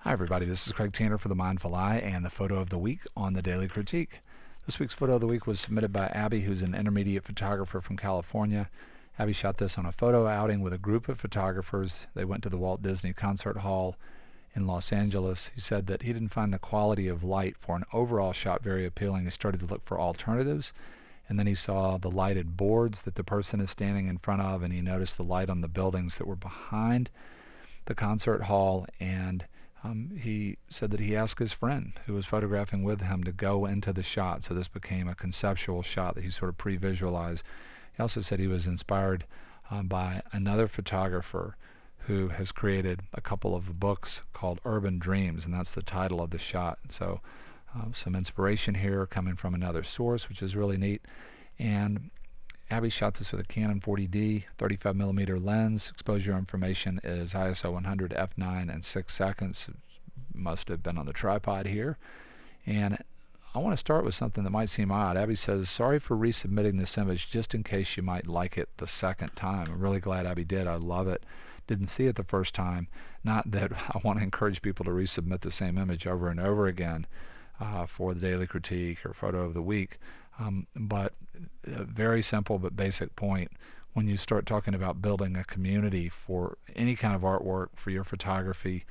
Hi everybody, this is Craig Tanner for The Mindful Eye and the photo of the week on the Daily Critique. This week's photo of the week was submitted by Abby, who's an intermediate photographer from California. Abby shot this on a photo outing with a group of photographers. They went to the Walt Disney Concert Hall in Los Angeles. He said that he didn't find the quality of light for an overall shot very appealing. He started to look for alternatives, and then he saw the lighted boards that the person is standing in front of, and he noticed the light on the buildings that were behind the concert hall, and he said that he asked his friend who was photographing with him to go into the shot, so this became a conceptual shot that he sort of pre-visualized. He also said he was inspired by another photographer who has created a couple of books called Urban Dreams, and that's the title of the shot. So some inspiration here coming from another source, which is really neat. And Abby shot this with a Canon 40D 35mm lens. Exposure information is ISO 100 f9 and 6 seconds. It must have been on the tripod here. And I want to start with something that might seem odd. Abby says, sorry for resubmitting this image just in case you might like it the second time. I'm really glad Abby did. I love it. Didn't see it the first time. Not that I want to encourage people to resubmit the same image over and over again for the Daily Critique or Photo of the Week. But a very simple but basic point. When you start talking about building a community for any kind of artwork, for your photography,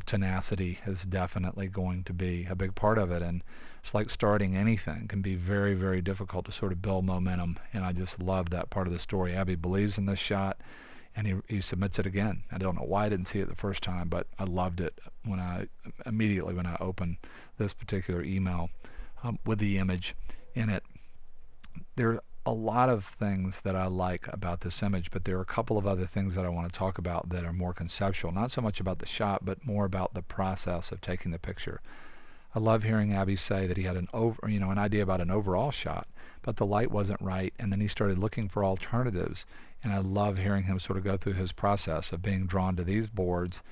tenacity is definitely going to be a big part of it. And it's like starting anything. It can be very, very difficult to sort of build momentum. And I just love that part of the story. Abby believes in this shot, and he submits it again. I don't know why I didn't see it the first time, but I loved it immediately when I opened this particular email with the image in it. There are a lot of things that I like about this image, but there are a couple of other things that I want to talk about that are more conceptual, not so much about the shot, but more about the process of taking the picture. I love hearing Abby say that he had an idea about an overall shot, but the light wasn't right, and then he started looking for alternatives. And I love hearing him sort of go through his process of being drawn to these boards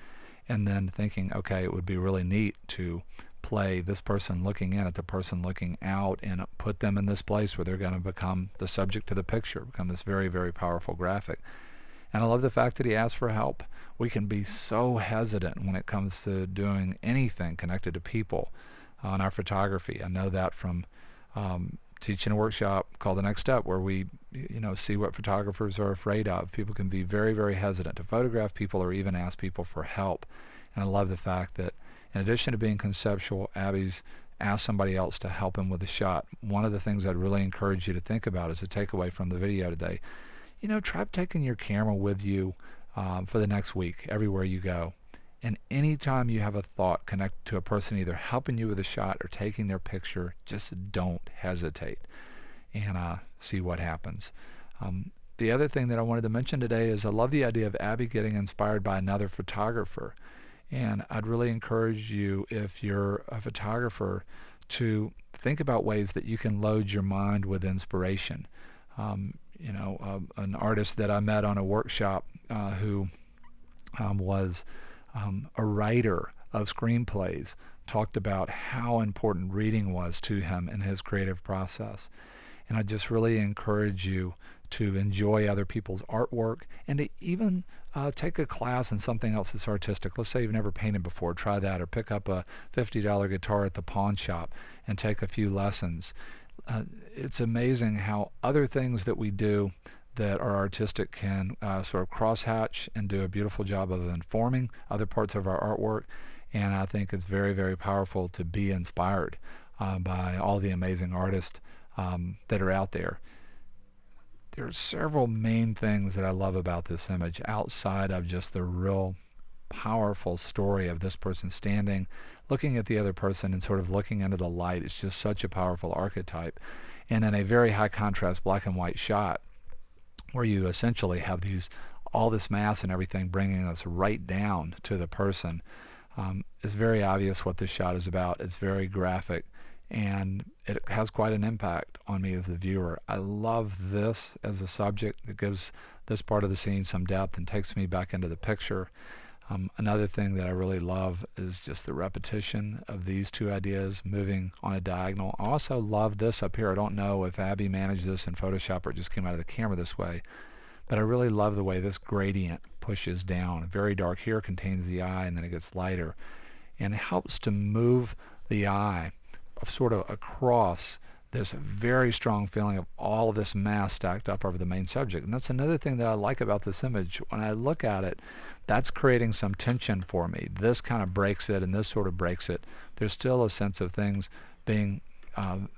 and then thinking, okay, it would be really neat to play this person looking in at the person looking out and put them in this place where they're going to become the subject of the picture, become this very, very powerful graphic. And I love the fact that he asked for help. We can be so hesitant when it comes to doing anything connected to people on our photography. I know that from teaching a workshop called The Next Step, where we see what photographers are afraid of. People can be very, very hesitant to photograph people or even ask people for help. And I love the fact that in addition to being conceptual, Abby's asked somebody else to help him with the shot. One of the things I'd really encourage you to think about as a takeaway from the video today, try taking your camera with you for the next week, everywhere you go. And anytime you have a thought connected to a person either helping you with a shot or taking their picture, just don't hesitate and see what happens. The other thing that I wanted to mention today is I love the idea of Abby getting inspired by another photographer. And I'd really encourage you, if you're a photographer, to think about ways that you can load your mind with inspiration. An artist that I met on a workshop who was a writer of screenplays talked about how important reading was to him in his creative process. And I just really encourage you to enjoy other people's artwork and to even take a class in something else that's artistic. Let's say you've never painted before, try that, or pick up a $50 guitar at the pawn shop and take a few lessons. It's amazing how other things that we do that are artistic can sort of crosshatch and do a beautiful job of informing other parts of our artwork. And I think it's very, very powerful to be inspired by all the amazing artists that are out there. There are several main things that I love about this image outside of just the real powerful story of this person standing, looking at the other person and sort of looking into the light. It's just such a powerful archetype. And in a very high contrast black and white shot, where you essentially have all this mass and everything bringing us right down to the person, it's very obvious what this shot is about. It's very graphic, and it has quite an impact on me as the viewer. I love this as a subject. It gives this part of the scene some depth and takes me back into the picture. Another thing that I really love is just the repetition of these two ideas moving on a diagonal. I also love this up here. I don't know if Abby managed this in Photoshop or it just came out of the camera this way, but I really love the way this gradient pushes down. Very dark here contains the eye, and then it gets lighter. and it helps to move the eye sort of across this very strong feeling of all of this mass stacked up over the main subject. And that's another thing that I like about this image. When I look at it, that's creating some tension for me. This kind of breaks it, and this sort of breaks it. There's still a sense of things being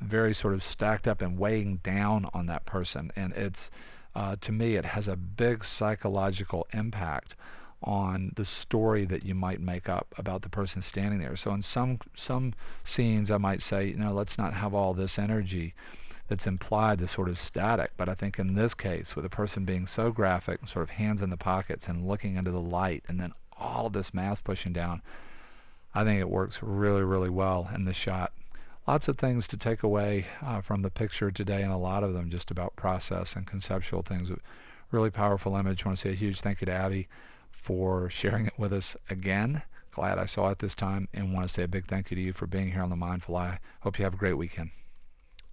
very sort of stacked up and weighing down on that person. And it's, to me, it has a big psychological impact on the story that you might make up about the person standing there. So in some scenes I might say, let's not have all this energy that's implied, this sort of static. But I think in this case, with a person being so graphic, sort of hands in the pockets and looking into the light, and then all this mass pushing down, I think it works really, really well in the shot. Lots of things to take away from the picture today, and a lot of them just about process and conceptual things. Really powerful image. I want to say a huge thank you to Abby for sharing it with us again. Glad I saw it this time, and want to say a big thank you to you for being here on The Mindful Eye. Hope you have a great weekend.